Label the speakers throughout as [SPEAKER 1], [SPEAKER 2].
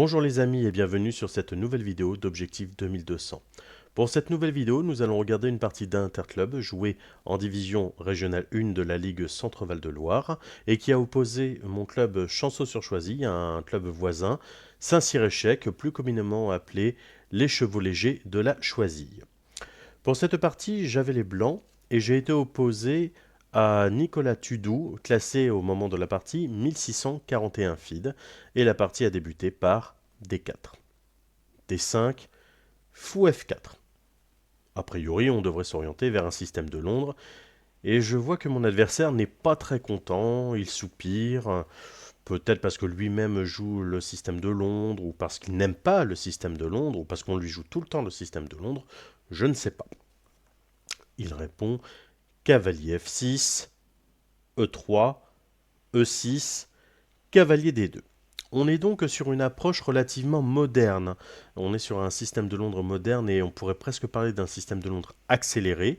[SPEAKER 1] Bonjour les amis et bienvenue sur cette nouvelle vidéo d'Objectif 2200. Pour cette nouvelle vidéo, nous allons regarder une partie d'Interclub jouée en division régionale 1 de la Ligue Centre-Val de Loire et qui a opposé mon club Chanceau-sur-Choisy à un club voisin, Saint-Cyr-Échec, plus communément appelé les Chevaux Légers de la Choisille. Pour cette partie, j'avais les blancs et j'ai été opposé à Nicolas Tudou, classé au moment de la partie 1641 feed, et la partie a débuté par D4. D5, fou F4. A priori, on devrait s'orienter vers un système de Londres, et je vois que mon adversaire n'est pas très content, il soupire, peut-être parce que lui-même joue le système de Londres, ou parce qu'il n'aime pas le système de Londres, ou parce qu'on lui joue tout le temps le système de Londres, je ne sais pas. Il répond cavalier F6, E3, E6, cavalier D2. On est donc sur une approche relativement moderne. On est sur un système de Londres moderne et on pourrait presque parler d'un système de Londres accéléré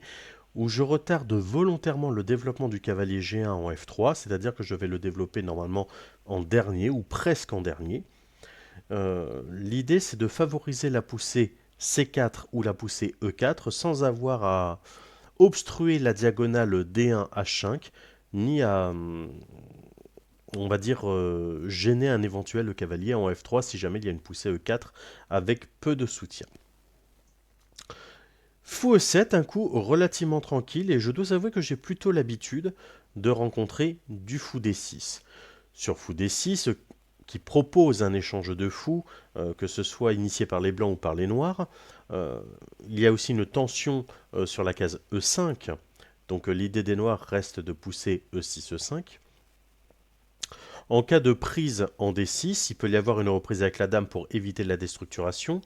[SPEAKER 1] où je retarde volontairement le développement du cavalier G1 en F3, c'est-à-dire que je vais le développer normalement en dernier ou presque en dernier. L'idée c'est de favoriser la poussée C4 ou la poussée E4 sans avoir à obstruer la diagonale D1 H5 ni à on va dire, gêner un éventuel cavalier en F3 si jamais il y a une poussée E4 avec peu de soutien. Fou E7, un coup relativement tranquille, et je dois avouer que j'ai plutôt l'habitude de rencontrer du fou D6. Sur fou D6, qui propose un échange de fous, que ce soit initié par les blancs ou par les noirs, il y a aussi une tension sur la case E5, donc l'idée des noirs reste de pousser E6, E5. En cas de prise en D6, il peut y avoir une reprise avec la dame pour éviter la déstructuration,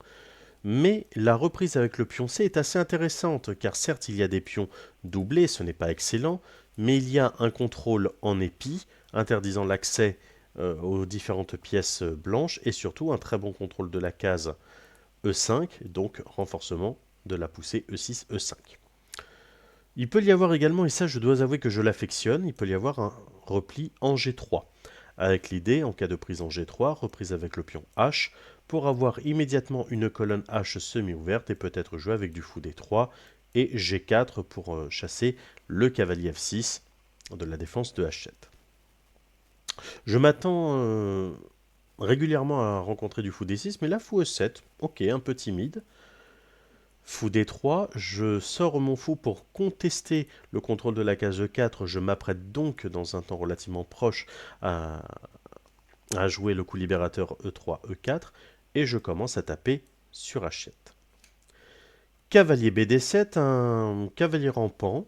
[SPEAKER 1] mais la reprise avec le pion C est assez intéressante, car certes il y a des pions doublés, ce n'est pas excellent, mais il y a un contrôle en épi, interdisant l'accès aux différentes pièces blanches, et surtout un très bon contrôle de la case E5, donc renforcement de la poussée E6, E5. Il peut y avoir également, et ça je dois avouer que je l'affectionne, il peut y avoir un repli en G3 avec l'idée, en cas de prise en G3, reprise avec le pion H, pour avoir immédiatement une colonne H semi-ouverte et peut-être jouer avec du fou D3 et G4 pour chasser le cavalier F6 de la défense de H7. Je m'attends régulièrement à rencontrer du fou D6, mais là fou E7, ok, un peu timide. Fou D3, je sors mon fou pour contester le contrôle de la case E4, je m'apprête donc dans un temps relativement proche à jouer le coup libérateur E3, E4, et je commence à taper sur H7. Cavalier BD7, un cavalier rampant.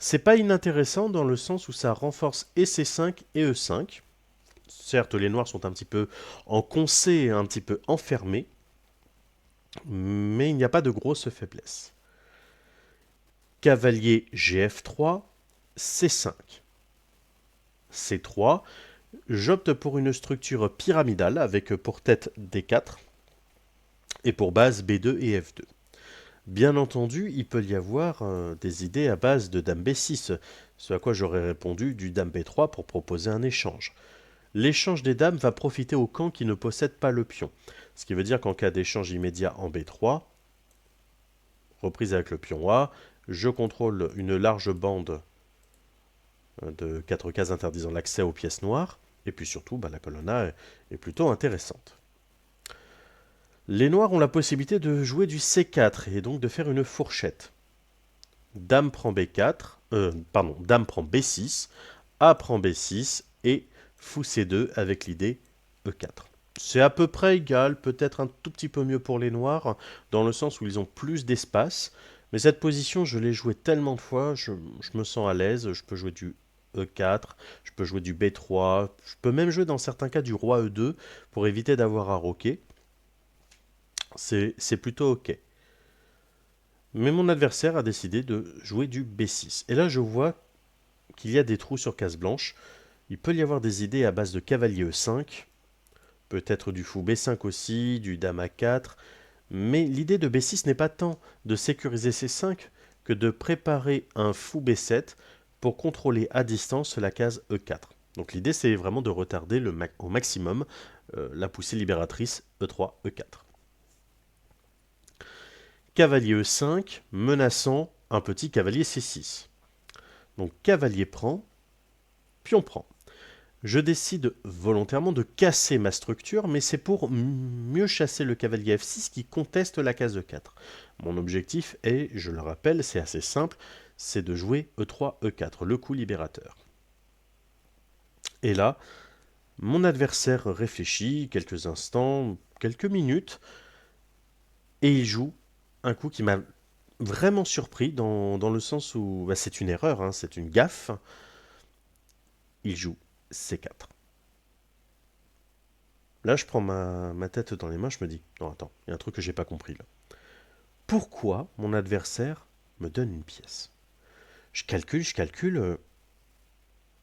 [SPEAKER 1] C'est pas inintéressant dans le sens où ça renforce et C5 et E5. Certes, les noirs sont un petit peu en concé, un petit peu enfermés, mais il n'y a pas de grosse faiblesse. Cavalier GF3, C5. C3, j'opte pour une structure pyramidale avec pour tête D4 et pour base B2 et F2. Bien entendu, il peut y avoir des idées à base de dame B6, ce à quoi j'aurais répondu du dame B3 pour proposer un échange. L'échange des dames va profiter au camp qui ne possède pas le pion, ce qui veut dire qu'en cas d'échange immédiat en B3, reprise avec le pion A, je contrôle une large bande de 4 cases interdisant l'accès aux pièces noires, et puis surtout, la colonne A est plutôt intéressante. Les noirs ont la possibilité de jouer du C4 et donc de faire une fourchette. Dame prend B4, dame prend B6, A prend B6 et fou C2 avec l'idée E4. C'est à peu près égal, peut-être un tout petit peu mieux pour les noirs, dans le sens où ils ont plus d'espace. Mais cette position, je l'ai jouée tellement de fois, je me sens à l'aise. Je peux jouer du E4, je peux jouer du B3, je peux même jouer dans certains cas du roi E2 pour éviter d'avoir à roquer. C'est plutôt ok. Mais mon adversaire a décidé de jouer du B6. Et là, je vois qu'il y a des trous sur case blanche. Il peut y avoir des idées à base de cavalier E5, peut-être du fou B5 aussi, du dame A4. Mais l'idée de B6 n'est pas tant de sécuriser C5 que de préparer un fou B7 pour contrôler à distance la case E4. Donc l'idée, c'est vraiment de retarder au maximum la poussée libératrice E3, E4. Cavalier E5, menaçant un petit cavalier C6. Donc cavalier prend, pion prend. Je décide volontairement de casser ma structure, mais c'est pour mieux chasser le cavalier F6 qui conteste la case E4. Mon objectif est, je le rappelle, c'est assez simple, c'est de jouer E3, E4, le coup libérateur. Et là, mon adversaire réfléchit quelques instants, quelques minutes, et il joue un coup qui m'a vraiment surpris dans le sens où c'est une erreur, hein, c'est une gaffe. Il joue C4. Là, je prends ma tête dans les mains, je me dis, non attends, il y a un truc que j'ai pas compris là. Pourquoi mon adversaire me donne une pièce? Je calcule,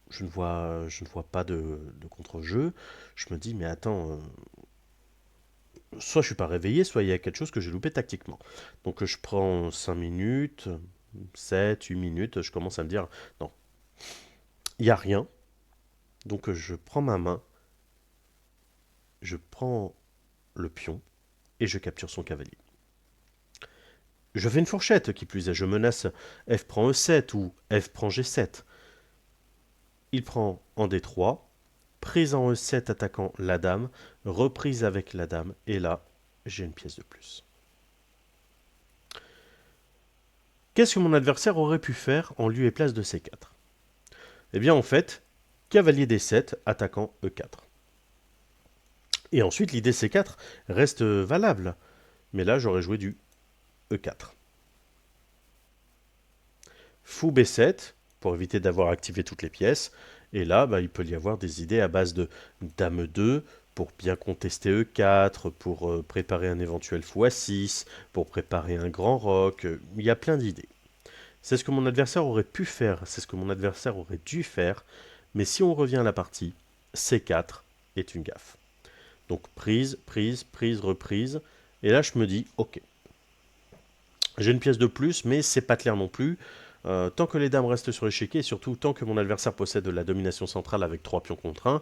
[SPEAKER 1] je ne vois pas de contre-jeu. Je me dis, mais attends, soit je suis pas réveillé, soit il y a quelque chose que j'ai loupé tactiquement. Donc je prends 5 minutes, 7, 8 minutes, je commence à me dire, non, il n'y a rien. Donc je prends ma main, je prends le pion et je capture son cavalier. Je fais une fourchette, qui plus est, je menace F prend E7 ou F prend G7. Il prend en D3, prise en E7 attaquant la dame, reprise avec la dame, et là, j'ai une pièce de plus. Qu'est-ce que mon adversaire aurait pu faire en lieu et place de C4? Eh bien, en fait, cavalier D7 attaquant E4. Et ensuite, l'idée C4 reste valable, mais là, j'aurais joué du E4. Fou B7, pour éviter d'avoir activé toutes les pièces. Et là, il peut y avoir des idées à base de Dame 2, pour bien contester E4, pour préparer un éventuel fou A6, pour préparer un grand roc. Il y a plein d'idées. C'est ce que mon adversaire aurait pu faire, c'est ce que mon adversaire aurait dû faire. Mais si on revient à la partie, C4 est une gaffe. Donc prise, prise, prise, reprise. Et là, je me dis, ok, j'ai une pièce de plus, mais c'est pas clair non plus. Tant que les dames restent sur l'échiquier, et surtout tant que mon adversaire possède de la domination centrale avec 3 pions contre 1,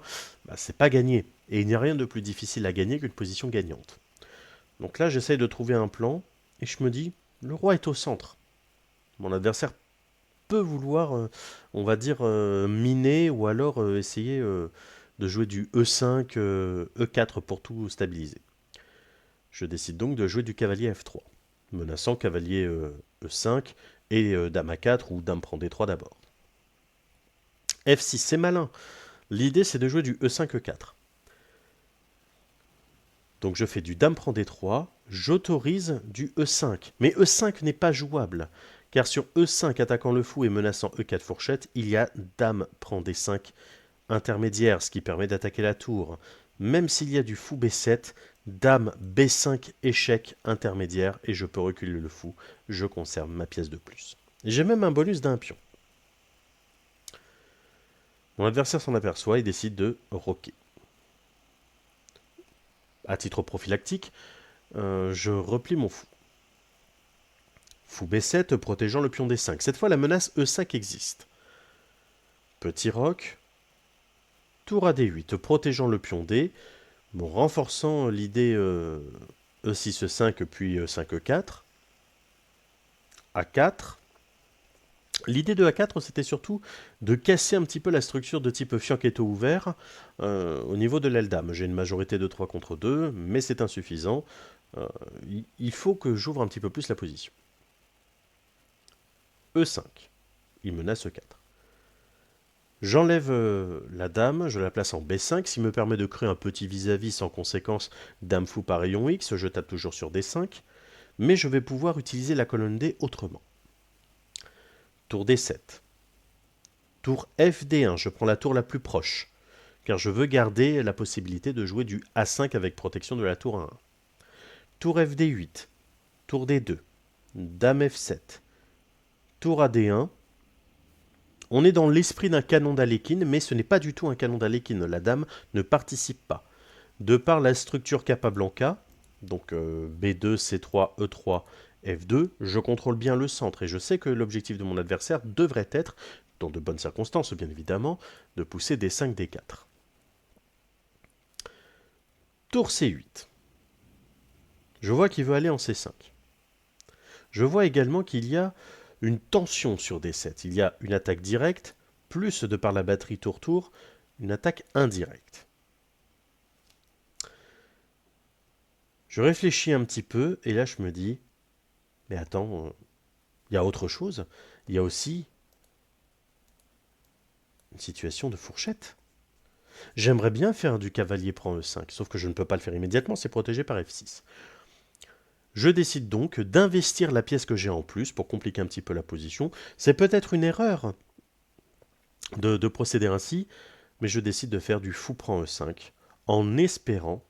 [SPEAKER 1] c'est pas gagné. Et il n'y a rien de plus difficile à gagner qu'une position gagnante. Donc là, j'essaye de trouver un plan, et je me dis, le roi est au centre. Mon adversaire peut vouloir, on va dire, miner, ou alors essayer de jouer du E5, E4 pour tout stabiliser. Je décide donc de jouer du cavalier F3, menaçant cavalier E5 et dame A4 ou dame prend D3 d'abord. F6, c'est malin. L'idée, c'est de jouer du E5, E4. Donc je fais du dame prend D3, j'autorise du E5. Mais E5 n'est pas jouable, car sur E5 attaquant le fou et menaçant E4 fourchette, il y a dame prend D5 intermédiaire, ce qui permet d'attaquer la tour. Même s'il y a du fou B7, dame B5 échec intermédiaire, et je peux reculer le fou, je conserve ma pièce de plus. J'ai même un bonus d'un pion. Mon adversaire s'en aperçoit et décide de roquer. À titre prophylactique, je replie mon fou. Fou B7 protégeant le pion D5. Cette fois, la menace E5 existe. Petit roc. Tour à D8, protégeant le pion D. Bon, renforçant l'idée E6, E5, puis E5, E4. A4. L'idée de A4, c'était surtout de casser un petit peu la structure de type fianchetto ouvert au niveau de l'aile dame. J'ai une majorité de 3 contre 2, mais c'est insuffisant. Il faut que j'ouvre un petit peu plus la position. E5. Il menace E4. J'enlève la dame, je la place en B5, ce qui me permet de créer un petit vis-à-vis sans conséquence dame fou par rayon X. Je tape toujours sur D5, mais je vais pouvoir utiliser la colonne D autrement. Tour D7. Tour FD1, je prends la tour la plus proche, car je veux garder la possibilité de jouer du A5 avec protection de la tour 1. Tour FD8, tour D2, dame F7, tour AD1. On est dans l'esprit d'un canon d'Alekhine, mais ce n'est pas du tout un canon d'Alekhine. La dame ne participe pas. De par la structure Capablanca, donc B2, C3, E3, F2, je contrôle bien le centre et je sais que l'objectif de mon adversaire devrait être, dans de bonnes circonstances bien évidemment, de pousser D5, D4. Tour C8. Je vois qu'il veut aller en C5. Je vois également qu'il y a une tension sur D7. Il y a une attaque directe, plus de par la batterie tour-tour, une attaque indirecte. Je réfléchis un petit peu, et là je me dis, mais attends, il y a autre chose. Il y a aussi une situation de fourchette. J'aimerais bien faire du cavalier prend E5, sauf que je ne peux pas le faire immédiatement, c'est protégé par F6. Je décide donc d'investir la pièce que j'ai en plus pour compliquer un petit peu la position. C'est peut-être une erreur de procéder ainsi, mais je décide de faire du fou prend E5 en espérant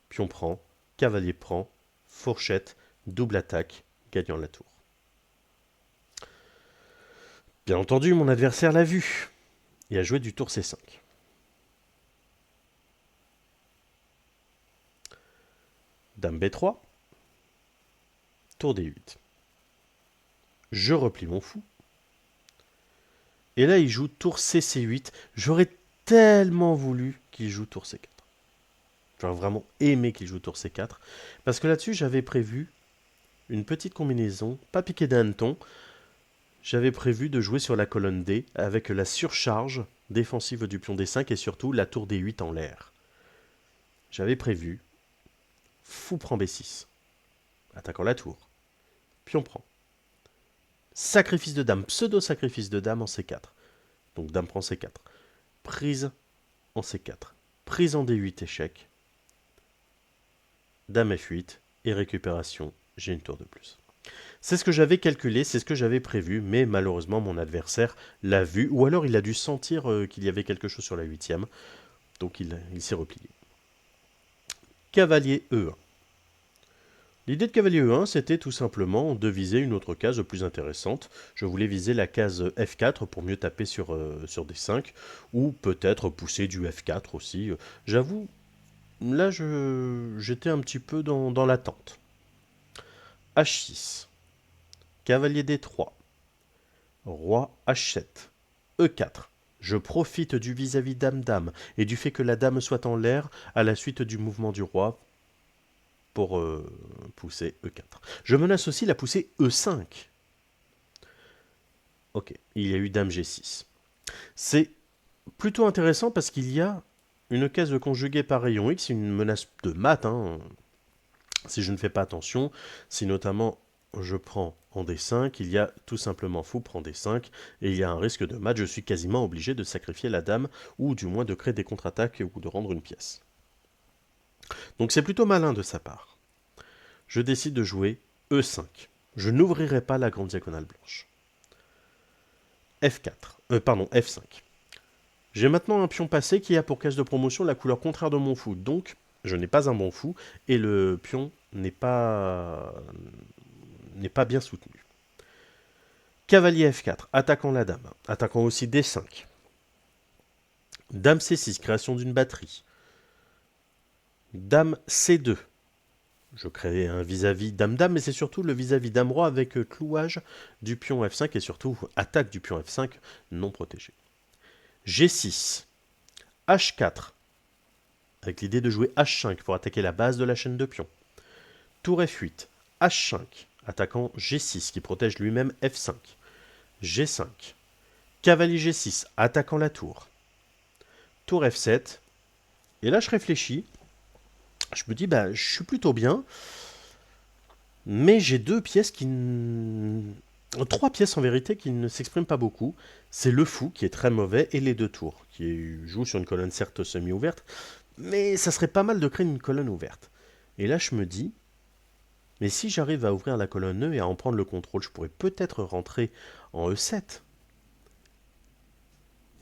[SPEAKER 1] pion prend, cavalier prend, fourchette, double attaque, gagnant la tour. Bien entendu, mon adversaire l'a vu et a joué du tour C5. Dame B3, tour D8. Je replie mon fou. Et là, il joue tour CC8. J'aurais tellement voulu qu'il joue tour C4. J'aurais vraiment aimé qu'il joue tour C4. Parce que là-dessus, j'avais prévu une petite combinaison, pas piqué d'un hanneton. J'avais prévu de jouer sur la colonne D avec la surcharge défensive du pion D5 et surtout la tour D8 en l'air. J'avais prévu fou prend B6, attaquant la tour. Pion prend. Sacrifice de dame, pseudo-sacrifice de dame en C4. Donc dame prend C4. Prise en C4. Prise en D8, échec. Dame F8 et récupération, j'ai une tour de plus. C'est ce que j'avais calculé, c'est ce que j'avais prévu, mais malheureusement mon adversaire l'a vu, ou alors il a dû sentir qu'il y avait quelque chose sur la huitième, donc il s'est replié. Cavalier E1. L'idée de cavalier E1, c'était tout simplement de viser une autre case plus intéressante. Je voulais viser la case F4 pour mieux taper sur D5, ou peut-être pousser du F4 aussi. J'avoue, là j'étais un petit peu dans l'attente. H6. Cavalier D3. Roi H7. E4. Je profite du vis-à-vis dame-dame et du fait que la dame soit en l'air à la suite du mouvement du roi pour pousser E4. Je menace aussi la poussée E5. Ok, il y a eu dame G6. C'est plutôt intéressant parce qu'il y a une case conjuguée par rayon X, une menace de mat, si je ne fais pas attention, si notamment je prends en D5, il y a tout simplement fou prend D5, et il y a un risque de mat, je suis quasiment obligé de sacrifier la dame, ou du moins de créer des contre-attaques ou de rendre une pièce. Donc c'est plutôt malin de sa part. Je décide de jouer E5. Je n'ouvrirai pas la grande diagonale blanche. F5. J'ai maintenant un pion passé qui a pour case de promotion la couleur contraire de mon fou, donc je n'ai pas un bon fou, et le pion n'est pas bien soutenu. Cavalier F4, attaquant la dame, attaquant aussi D5. Dame C6, création d'une batterie. Dame C2, je crée un vis-à-vis dame-dame, mais c'est surtout le vis-à-vis dame-roi avec clouage du pion F5 et surtout attaque du pion F5 non protégé. G6, H4, avec l'idée de jouer H5 pour attaquer la base de la chaîne de pions. Tour F8, H5, attaquant G6 qui protège lui-même F5. G5, cavalier G6, attaquant la tour. Tour F7, et là je réfléchis, je me dis, je suis plutôt bien, mais j'ai trois pièces en vérité qui ne s'expriment pas beaucoup. C'est le fou qui est très mauvais et les deux tours qui jouent sur une colonne certes semi-ouverte, mais ça serait pas mal de créer une colonne ouverte. Et là je me dis, mais si j'arrive à ouvrir la colonne E et à en prendre le contrôle, je pourrais peut-être rentrer en E7.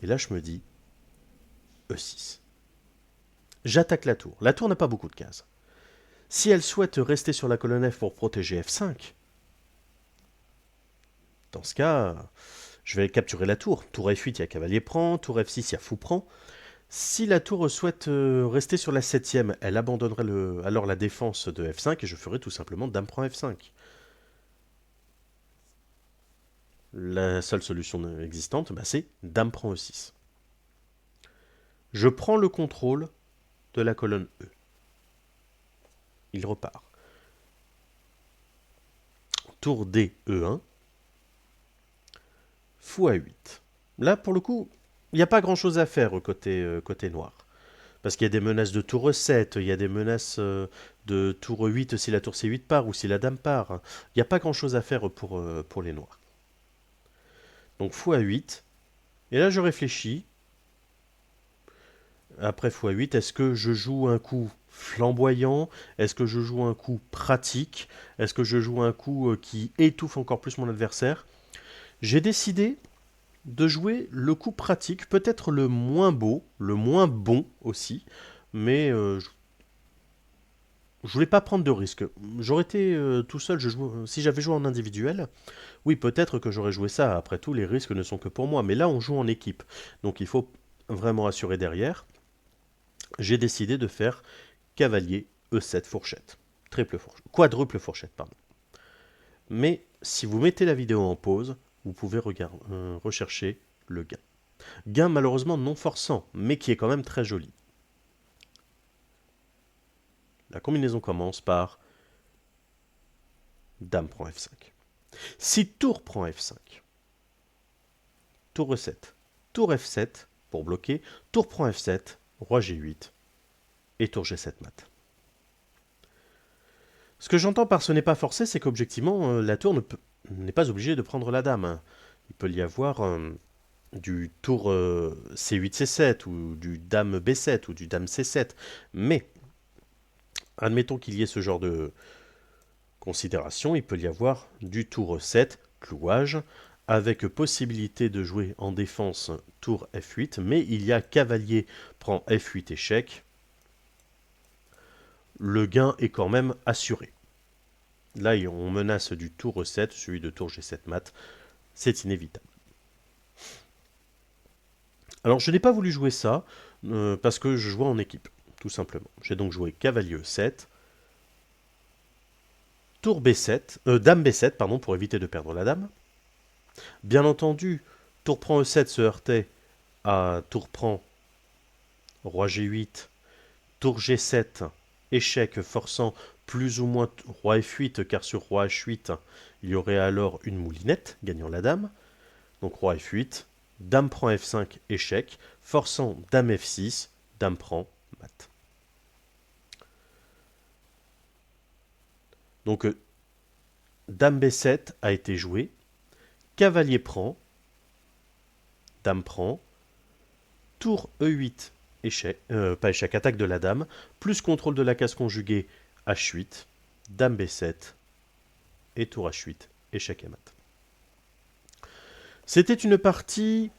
[SPEAKER 1] Et là je me dis, E6. J'attaque la tour. La tour n'a pas beaucoup de cases. Si elle souhaite rester sur la colonne F pour protéger F5, dans ce cas, je vais capturer la tour. Tour F8, il y a cavalier prend. Tour F6, il y a fou prend. Si la tour souhaite rester sur la 7ème, elle abandonnerait alors la défense de F5 et je ferai tout simplement dame prend F5. La seule solution existante, c'est dame prend E6. Je prends le contrôle de la colonne E. Il repart. Tour D, E1. Fou A8. Là, pour le coup, il n'y a pas grand-chose à faire côté noir. Parce qu'il y a des menaces de tour E7, il y a des menaces de tour E8 si la tour C8 part ou si la dame part. Il n'y a pas grand-chose à faire pour les noirs. Donc fou A8. Et là, je réfléchis. Après fou A8, est-ce que je joue un coup flamboyant? Est-ce que je joue un coup pratique? Est-ce que je joue un coup qui étouffe encore plus mon adversaire? J'ai décidé de jouer le coup pratique, peut-être le moins beau, le moins bon aussi, mais je voulais pas prendre de risques. J'aurais été tout seul, si j'avais joué en individuel, oui, peut-être que j'aurais joué ça. Après tout, les risques ne sont que pour moi. Mais là, on joue en équipe. Donc il faut vraiment assurer derrière. J'ai décidé de faire cavalier E7 fourchette. Quadruple fourchette, pardon. Mais si vous mettez la vidéo en pause, vous pouvez rechercher le gain. Gain malheureusement non forçant, mais qui est quand même très joli. La combinaison commence par Dame prend F5. Si Tour prend F5, Tour E7, Tour F7 pour bloquer, Tour prend F7, Roi G8 et Tour G7 mat. Ce que j'entends par ce n'est pas forcé, c'est qu'objectivement, la tour n'est pas obligée de prendre la dame. Il peut y avoir du tour C8, C7, ou du dame B7, ou du dame C7. Mais, admettons qu'il y ait ce genre de considération, il peut y avoir du tour E7, clouage, avec possibilité de jouer en défense tour F8, mais il y a cavalier prend F8 échec. Le gain est quand même assuré. Là, on menace du tour E7, celui de tour G7 mat. C'est inévitable. Alors, je n'ai pas voulu jouer ça, parce que je jouais en équipe, tout simplement. J'ai donc joué cavalier E7, tour B7, dame B7, pardon, pour éviter de perdre la dame. Bien entendu, tour prend E7 se heurtait à tour prend roi G8, tour G7, échec forçant plus ou moins roi F8, car sur roi H8, il y aurait alors une moulinette, gagnant la dame. Donc roi F8, dame prend F5, échec, forçant dame F6, dame prend, mat. Donc dame B7 a été joué, cavalier prend, dame prend, tour E8, échec, pas échec, attaque de la dame, plus contrôle de la case conjuguée, H8, dame B7, et tour H8, échec et mat. C'était une partie,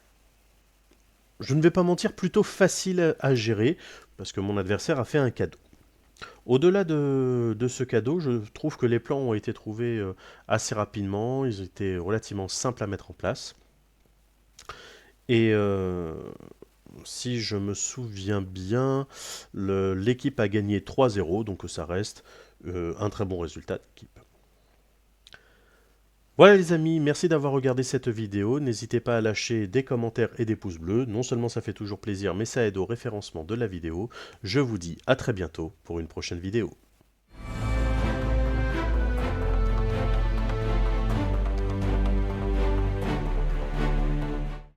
[SPEAKER 1] je ne vais pas mentir, plutôt facile à gérer, parce que mon adversaire a fait un cadeau. Au-delà de ce cadeau, je trouve que les plans ont été trouvés assez rapidement, ils étaient relativement simples à mettre en place. Et si je me souviens bien, l'équipe a gagné 3-0, donc ça reste un très bon résultat d'équipe. Voilà les amis, merci d'avoir regardé cette vidéo. N'hésitez pas à lâcher des commentaires et des pouces bleus. Non seulement ça fait toujours plaisir, mais ça aide au référencement de la vidéo. Je vous dis à très bientôt pour une prochaine vidéo.